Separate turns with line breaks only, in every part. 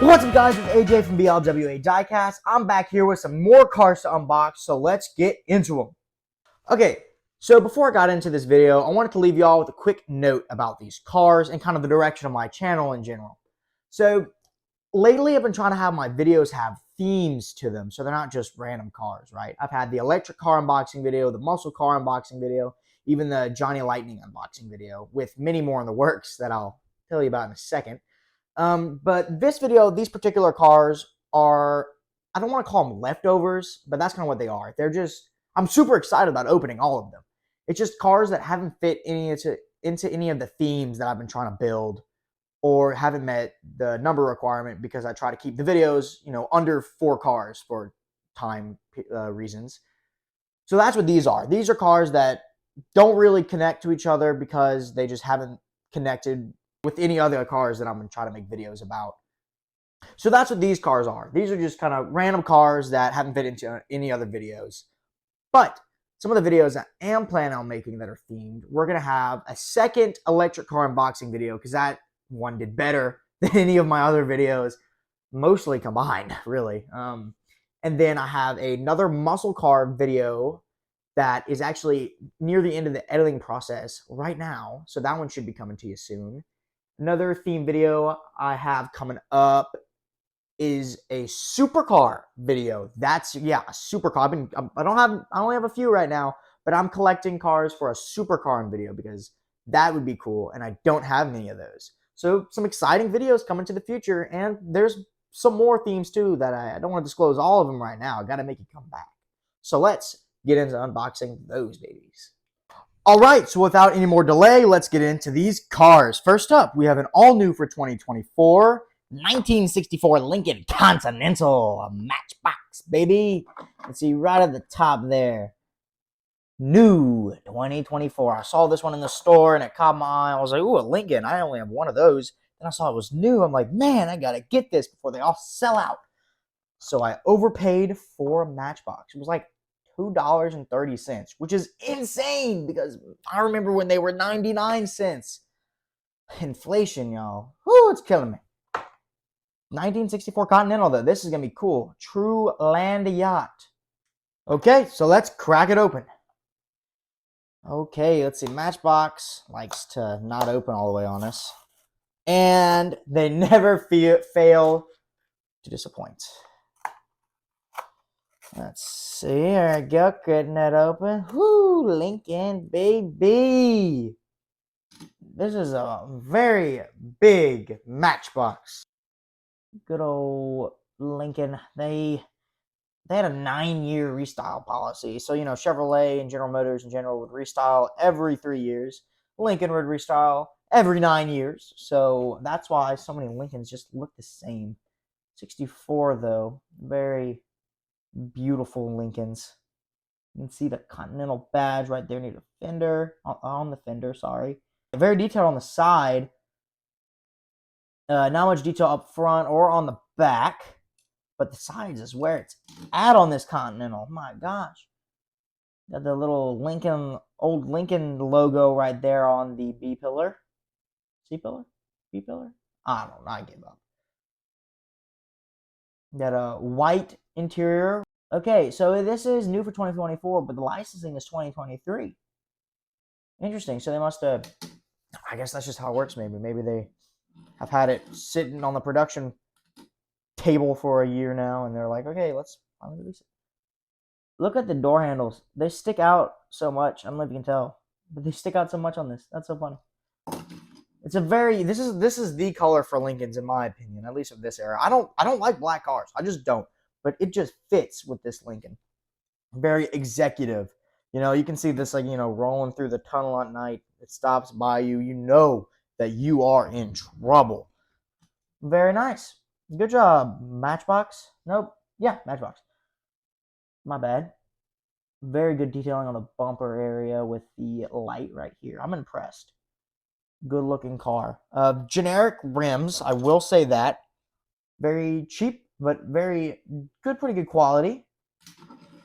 What's up, guys? It's AJ from BLWA Diecast. I'm back here with some more cars to unbox, so let's get into them. Okay, so before I got into this video, I wanted to leave y'all with a quick note about these cars and kind of the direction of my channel in general. So lately, I've been trying to have my videos have themes to them, so they're not just random cars, right? I've had the electric car unboxing video, the muscle car unboxing video, even the Johnny Lightning unboxing video, with many more in the works that I'll tell you about in a second. But this video, these particular cars are, I don't want to call them leftovers, but that's kind of what they are. They're just, I'm super excited about opening all of them. It's just cars that haven't fit into any of the themes that I've been trying to build, or haven't met the number requirement because I try to keep the videos, under 4 cars for time reasons. So that's what these are. These are cars that don't really connect to each other because they just haven't connected with any other cars that I'm going to try to make videos about. So that's what these cars are. These are just kind of random cars that haven't fit into any other videos. But some of the videos I am planning on making that are themed, we're going to have a second electric car unboxing video because that one did better than any of my other videos, mostly combined, really. And then I have another muscle car video that is actually near the end of the editing process right now. So that one should be coming to you soon. Another theme video I have coming up is a supercar video. That's, a supercar. I only have a few right now, but I'm collecting cars for a supercar video because that would be cool, and I don't have many of those. So some exciting videos coming to the future, and there's some more themes too that I don't want to disclose all of them right now. I got to make it come back. So let's get into unboxing those babies. All right, so without any more delay, let's get into these cars. First up, we have an all-new for 2024 1964 Lincoln Continental, a matchbox, baby. Let's see right at the top there. New 2024. I saw this one in the store, and it caught my eye. I was like, ooh, a Lincoln. I only have one of those. Then I saw it was new. I'm like, man, I got to get this before they all sell out. So I overpaid for a matchbox. It was like $2.30, which is insane because I remember when they were 99 cents. Inflation, y'all. Whoo, it's killing me. 1964 Continental, though. This is going to be cool. True land yacht. Okay, so let's crack it open. Okay, let's see. Matchbox likes to not open all the way on us. And they never fail to disappoint. Let's see, there we go, getting that open. Whoo, Lincoln, baby. This is a very big matchbox. Good old Lincoln. They had a 9-year restyle policy. So, Chevrolet and General Motors in general would restyle every 3 years. Lincoln would restyle every 9 years. So that's why so many Lincolns just look the same. 64, though, very beautiful Lincolns. You can see the Continental badge right there near the fender, on the fender, sorry. Very detailed on the side. Not much detail up front or on the back, but the sides is where it's at on this Continental. My gosh. Got the little old Lincoln logo right there on the B pillar. C pillar? B pillar? I don't know, I gave up. Got a white interior. Okay, so this is new for 2024, but the licensing is 2023. Interesting. So they must have, I guess that's just how it works maybe. Maybe they have had it sitting on the production table for a year now, and they're like, okay, let's finally release it. Look at the door handles. They stick out so much. I don't know if you can tell, but they stick out so much on this. That's so funny. It's a very, this is the color for Lincolns in my opinion, at least of this era. I don't like black cars. I just don't. But it just fits with this Lincoln. Very executive. You can see this rolling through the tunnel at night. It stops by you. You know that you are in trouble. Very nice. Good job, Matchbox. Nope. Yeah, Matchbox. My bad. Very good detailing on the bumper area with the light right here. I'm impressed. Good looking car. Generic rims, I will say that. Very cheap, but very good, pretty good quality.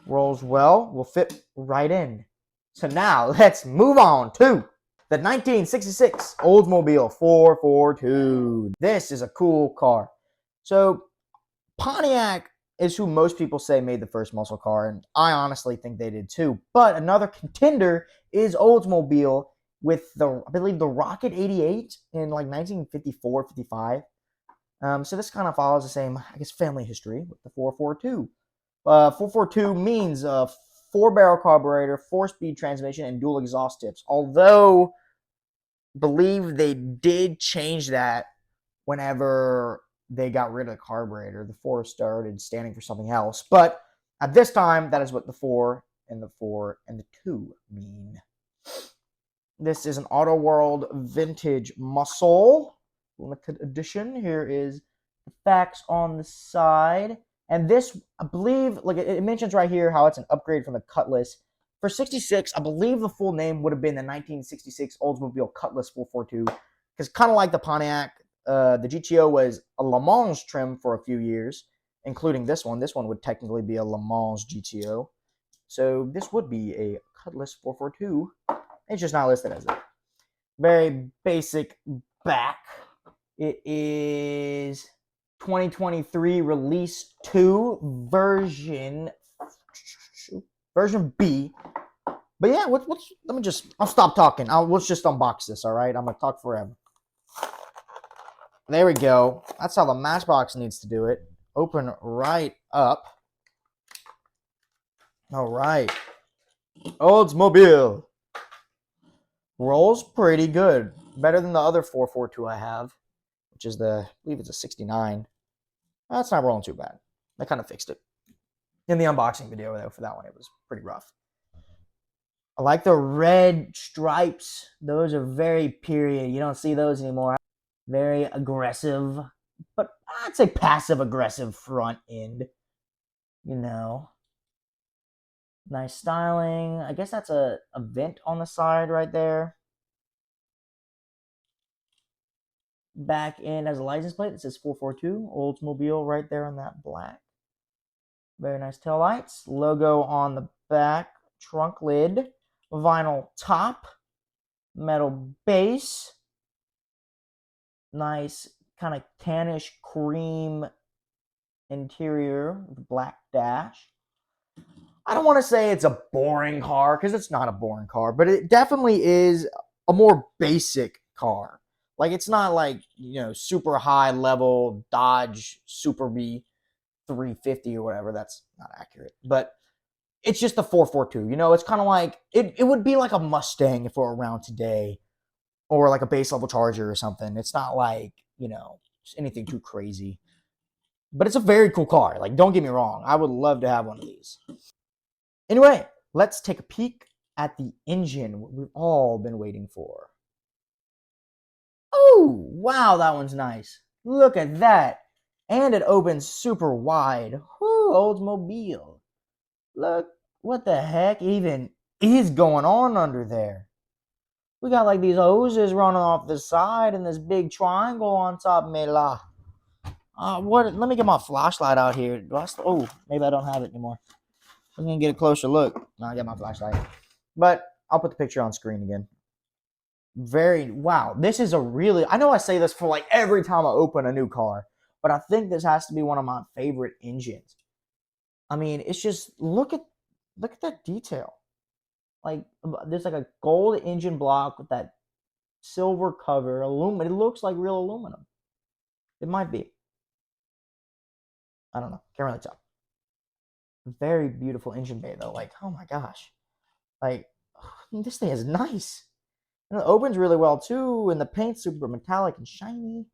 Rolls well, will fit right in. So now let's move on to the 1966 Oldsmobile 442. This is a cool car. So Pontiac is who most people say made the first muscle car, and I honestly think they did too. But another contender is Oldsmobile with I believe the Rocket 88 in like 1954, 55. So this kind of follows the same, I guess, family history with the 442. 442 means a 4-barrel carburetor, 4-speed transmission, and dual exhaust tips. Although, believe they did change that whenever they got rid of the carburetor. The 4 started standing for something else. But at this time, that is what the 4 and the 4 and the 2 mean. This is an Auto World vintage muscle limited edition. Here is the facts on the side. And this, I believe, like it mentions right here how it's an upgrade from the Cutlass. For 66, I believe the full name would have been the 1966 Oldsmobile Cutlass 442. Because kind of like the Pontiac, the GTO was a Le Mans trim for a few years, including this one. This one would technically be a Le Mans GTO. So this would be a Cutlass 442. It's just not listed as it. Very basic back. It is 2023 release 2 version B. But yeah, let me just, I'll stop talking. Let's just unbox this, all right? I'm going to talk forever. There we go. That's how the Matchbox needs to do it. Open right up. All right. Oldsmobile. Rolls pretty good. Better than the other 442 I have, which is I believe it's a 69. That's not rolling too bad. I kind of fixed it. In the unboxing video, though, for that one, it was pretty rough. I like the red stripes. Those are very period. You don't see those anymore. Very aggressive, but I'd say passive-aggressive front end. You know. Nice styling. I guess that's a vent on the side right there. Back end has a license plate that says 442 Oldsmobile right there in that black. Very nice taillights. Logo on the back. Trunk lid. Vinyl top. Metal base. Nice kind of tannish cream interior with black dash. I don't want to say it's a boring car because it's not a boring car, but it definitely is a more basic car. Like it's not like, super high level Dodge Super B 350 or whatever. That's not accurate, but it's just the 442. It's kind of like it would be like a Mustang if it were around today, or like a base level Charger or something. It's not like, anything too crazy, but it's a very cool car. Like, don't get me wrong. I would love to have one of these. Anyway, let's take a peek at the engine, what we've all been waiting for. Oh, wow, that one's nice. Look at that. And it opens super wide. Whoo, Oldsmobile. Look, what the heck even is going on under there? We got like these hoses running off the side and this big triangle on top. Mela. Let me get my flashlight out here. Oh, maybe I don't have it anymore. I'm going to get a closer look. No, I got my flashlight. But I'll put the picture on screen again. Wow. This is I know I say this for like every time I open a new car, but I think this has to be one of my favorite engines. I mean, it's just, look at that detail. Like, there's like a gold engine block with that silver cover. Aluminum. It looks like real aluminum. It might be. I don't know. Can't really tell. Very beautiful engine bay, though. Like, oh my gosh. Like, this thing is nice. And it opens really well, too. And the paint's super metallic and shiny.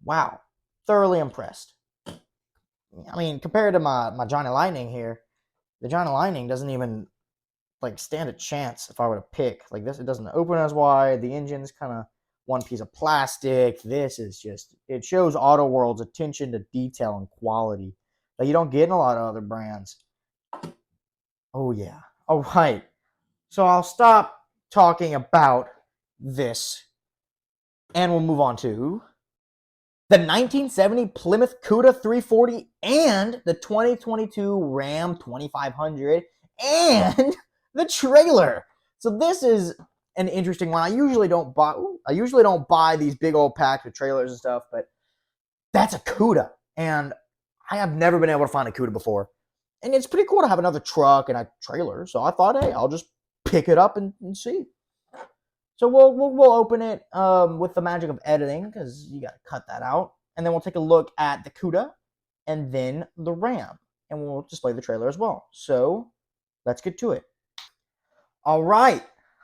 Wow. Thoroughly impressed. I mean, compared to my Johnny Lightning here, the Johnny Lightning doesn't even, like, stand a chance if I were to pick. Like, this, it doesn't open as wide. The engine's kind of one piece of plastic. This is just, it shows Auto World's attention to detail and quality that you don't get in a lot of other brands. Oh, yeah. All right. So I'll stop talking about this, and we'll move on to the 1970 Plymouth Cuda 340 and the 2022 Ram 2500 and the trailer. So this is an interesting one. I usually don't buy these big old packs with trailers and stuff, but that's a Cuda. And I have never been able to find a Cuda before. And it's pretty cool to have another truck and a trailer. So I thought, hey, I'll just pick it up and see. So we'll open it with the magic of editing, because you got to cut that out. And then we'll take a look at the Cuda and then the Ram. And we'll display the trailer as well. So let's get to it. All right.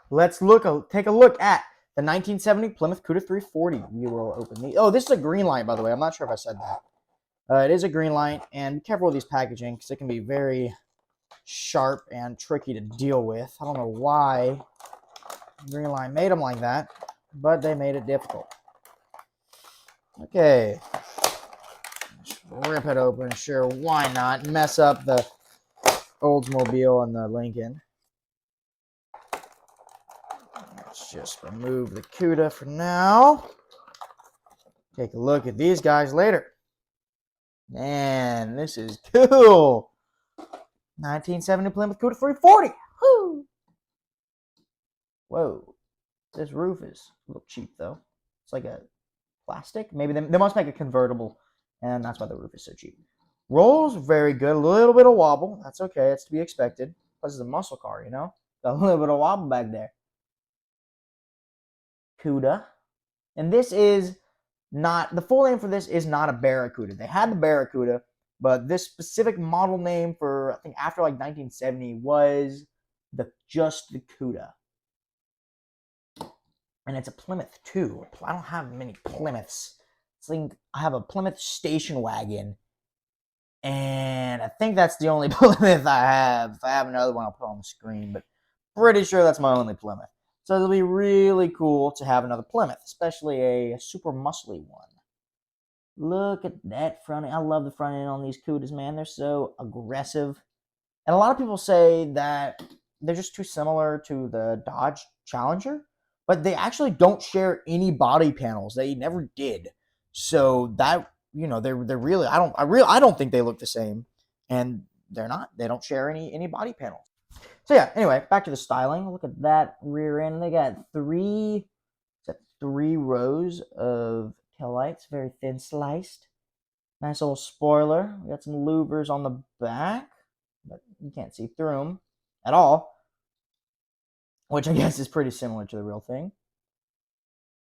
Let's take a look at the 1970 Plymouth Cuda 340. We will open the... Oh, this is a green light, by the way. I'm not sure if I said that. It is a green light, and be careful with these packaging, because it can be very sharp and tricky to deal with. I don't know why Green Line made them like that, but they made it difficult. Okay. Just rip it open. Sure, why not? Mess up the Oldsmobile and the Lincoln. Let's just remove the Cuda for now. Take a look at these guys later. Man, this is cool. 1970 Plymouth Cuda 340. Woo! Whoa. This roof is a little cheap, though. It's like a plastic. Maybe they must make a convertible, and that's why the roof is so cheap. Rolls very good. A little bit of wobble. That's okay. It's to be expected. Plus, it's a muscle car, you know? Got a little bit of wobble back there. Cuda. And this is not... The full name for this is not a Barracuda. They had the Barracuda, but this specific model name for, I think, after like 1970 was just the Cuda. And it's a Plymouth too. I don't have many Plymouths. I have a Plymouth station wagon, and I think that's the only Plymouth I have. If I have another one, I'll put on the screen, but pretty sure that's my only Plymouth. So it'll be really cool to have another Plymouth, especially a super muscly one. Look at that front end. I love the front end on these Cudas, man. They're so aggressive. And a lot of people say that they're just too similar to the Dodge Challenger, but they actually don't share any body panels. They never did. So that, you know, they're really, I don't think they look the same, and they're not. They don't share any body panels. So yeah, anyway, back to the styling. Look at that rear end. They got three rows of tail lights, very thin sliced. Nice little spoiler. We got some louvers on the back, but you can't see through them at all, which I guess is pretty similar to the real thing.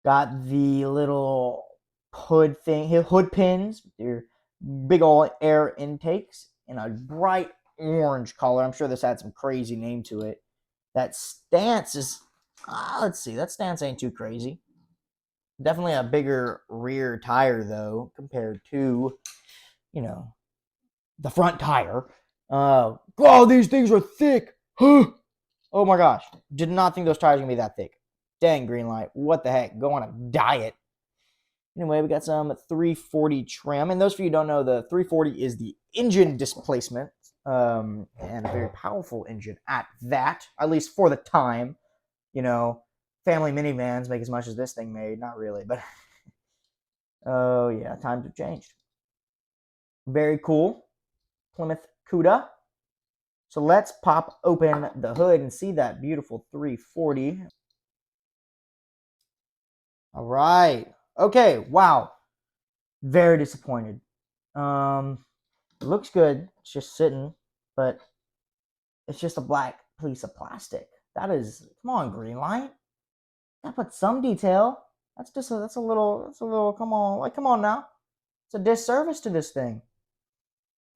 Got the little hood pins, your big old air intakes in a bright orange color. I'm sure this had some crazy name to it. That stance is, let's see, that stance ain't too crazy. Definitely a bigger rear tire, though, compared to, you know, the front tire. Oh, these things are thick. Oh my gosh. Did not think those tires were going to be that thick. Dang, green light. What the heck? Go on a diet. Anyway, we got some 340 trim. And those of you who don't know, the 340 is the engine displacement. And a very powerful engine at that, at least for the time. You know, family minivans make as much as this thing made. Not really, but oh yeah, times have changed. Very cool. Plymouth Cuda. So let's pop open the hood and see that beautiful 340. All right. Okay, wow. Very disappointed. It looks good. It's just sitting, but it's just a black piece of plastic. That is, come on, green light. Gotta put some detail. That's a little, come on now. It's a disservice to this thing.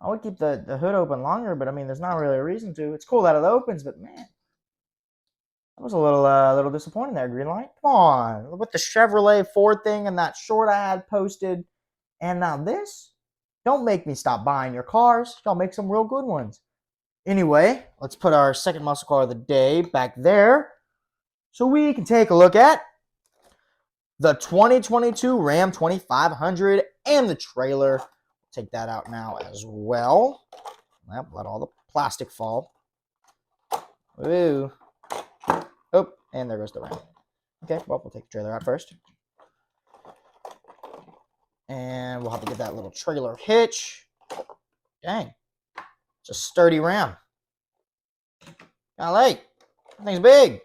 I would keep the hood open longer, but I mean, there's not really a reason to. It's cool that it opens, but man, I was a little disappointed there, green light. Come on, with the Chevrolet Ford thing and that short I had posted, and now this. Don't make me stop buying your cars. Y'all make some real good ones. Anyway, let's put our second muscle car of the day back there, so we can take a look at the 2022 Ram 2500 and the trailer. Take that out now as well. Yep, let all the plastic fall. Ooh. Oh, and there goes the Ram. Okay, well, we'll take the trailer out first. And we'll have to get that little trailer hitch. Dang. It's a sturdy Ram. Golly, that thing's big.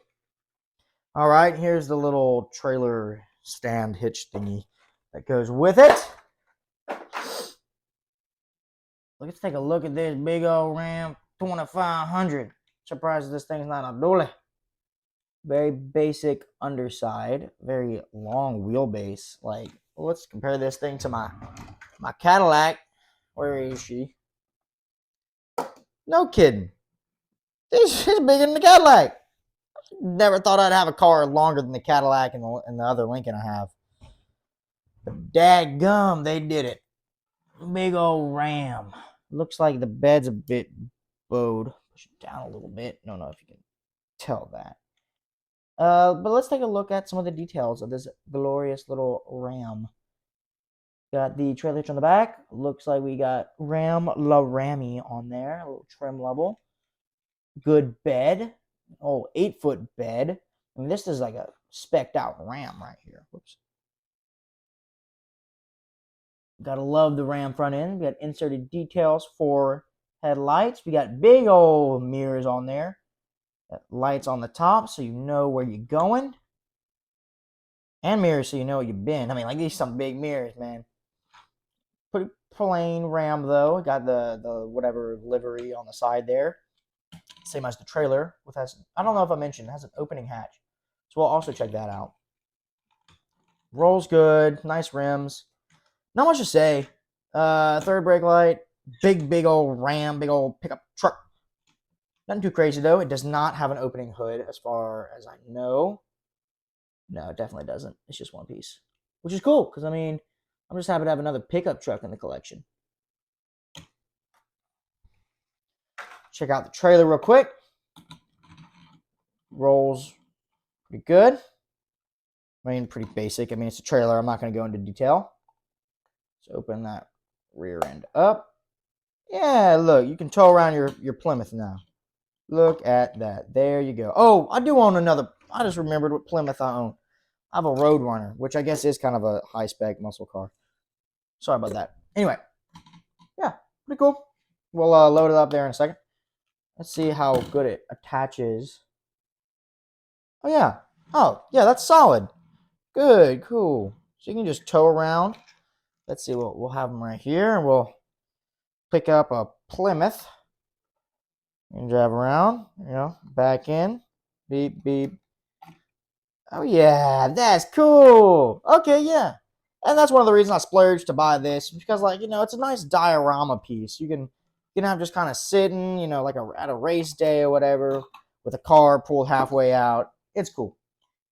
All right, here's the little trailer stand hitch thingy that goes with it. Let's take a look at this big old Ram 2500. Surprised this thing's not a dolly. Very basic underside, very long wheelbase. Like, let's compare this thing to my Cadillac. Where is she? No kidding. This is bigger than the Cadillac. Never thought I'd have a car longer than the Cadillac and the other Lincoln I have. But dadgum, they did it. Big old Ram. Looks like the bed's a bit bowed. Push it down a little bit. Don't know if you can tell that. But let's take a look at some of the details of this glorious little Ram. Got the trailer hitch on the back. Looks like we got Ram La Rammy on there. A little trim level. Good bed. Oh, 8-foot bed. I mean, this is like a spec'd out Ram right here. Whoops. Gotta love the Ram front end. We got inserted details for headlights. We got big old mirrors on there. Got lights on the top so you know where you're going. And mirrors so you know where you've been. I mean, like, these are some big mirrors, man. Pretty plain Ram, though. Got the whatever livery on the side there. Same as the trailer. I don't know if I mentioned, it has an opening hatch. So we'll also check that out. Rolls good. Nice rims. Not much to say. Third brake light. Big old Ram. Big old pickup truck. Nothing too crazy, though. It does not have an opening hood as far as I know. No, it definitely doesn't. It's just one piece. Which is cool, because, I mean, I'm just happy to have another pickup truck in the collection. Check out the trailer real quick. Rolls pretty good. I mean, pretty basic. I mean, it's a trailer. I'm not going to go into detail. Let's open that rear end up. Yeah, look, you can tow around your Plymouth now. Look at that. There you go. Oh, I do own another. I just remembered what Plymouth I own. I have a Roadrunner, which I guess is kind of a high-spec muscle car. Sorry about that. Anyway, yeah, pretty cool. We'll load it up there in a second. Let's see how good it attaches. Oh, yeah. Oh, yeah, that's solid. Good, cool. So you can just tow around. Let's see, we'll have them right here, and we'll pick up a Plymouth and drive around, back in. Beep, beep. Oh, yeah, that's cool. Okay, yeah. And that's one of the reasons I splurged to buy this, because, like, it's a nice diorama piece. You can have just kind of sitting, like at a race day or whatever, with a car pulled halfway out. It's cool.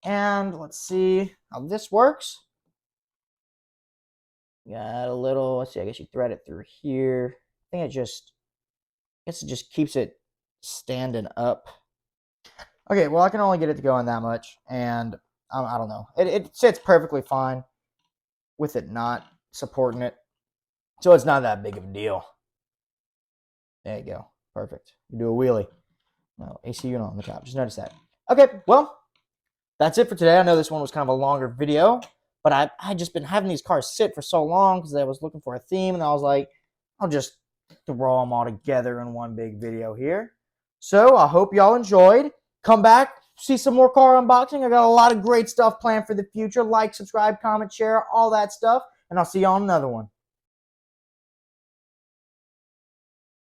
And let's see how this works. Got a little, let's see, I guess you thread it through here. I think it just keeps it standing up. Okay, well, I can only get it to go in that much, and I don't know. It sits perfectly fine with it not supporting it. So it's not that big of a deal. There you go. Perfect. You do a wheelie. No, AC unit on the top. Just notice that. Okay, well, that's it for today. I know this one was kind of a longer video, but I just been having these cars sit for so long because I was looking for a theme, and I was like, I'll just throw them all together in one big video here. So I hope y'all enjoyed. Come back, see some more car unboxing. I got a lot of great stuff planned for the future. Like, subscribe, comment, share, all that stuff, and I'll see you on another one.